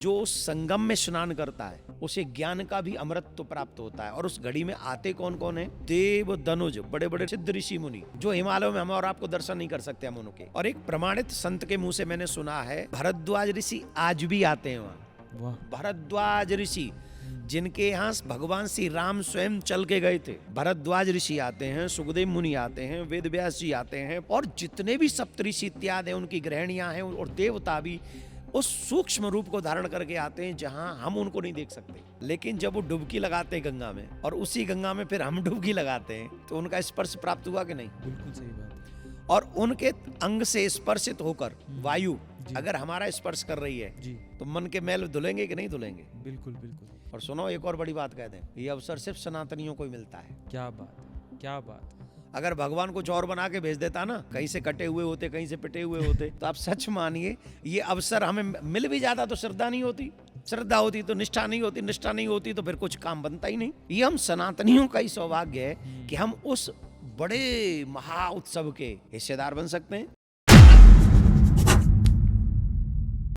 जो संगम में स्नान करता है उसे ज्ञान का भी अमृत प्राप्त होता है। और उस घड़ी में आते कौन कौन है? देव, धनुज, बड़े बड़े सिद्ध ऋषि मुनि, जो हिमालयों में हम और आपको दर्शन नहीं कर सकते हम उनके। और एक प्रमाणित संत के मुंह से मैंने सुना है, भरद्वाज ऋषि आज भी आते हैं वहाँ। भरद्वाज ऋषि, जिनके यहाँ भगवान श्री राम स्वयं चल के गए थे, भरद्वाज ऋषि आते हैं, सुखदेव मुनि आते हैं, वेद व्यास जी आते हैं, और जितने भी सप्तऋषि इत्यादि उनकी गृहणियां हैं और देवता भी उस सूक्ष्म रूप को धारण करके आते हैं जहां हम उनको नहीं देख सकते। लेकिन जब वो डुबकी लगाते हैं गंगा में और उसी गंगा में फिर हम डुबकी लगाते हैं तो उनका स्पर्श प्राप्त हुआ कि नहीं? बिल्कुल सही बात। और उनके अंग से स्पर्शित होकर वायु अगर हमारा स्पर्श कर रही है जी, तो मन के मैल धुलेंगे कि नहीं धुलेंगे? बिल्कुल बिल्कुल। और सुनो, एक और बड़ी बात कह दें, ये अवसर सिर्फ सनातनियों को ही मिलता है। क्या बात है, क्या बात। अगर भगवान कुछ और बना के भेज देता ना, कहीं से कटे हुए होते, कहीं से पिटे हुए होते, तो आप सच मानिए ये अवसर हमें मिल भी जाता तो श्रद्धा नहीं होती, श्रद्धा होती तो निष्ठा नहीं होती, निष्ठा नहीं होती तो फिर कुछ काम बनता ही नहीं। ये हम सनातनियों का ही सौभाग्य है कि हम उस बड़े महा उत्सव के हिस्सेदार बन सकते हैं।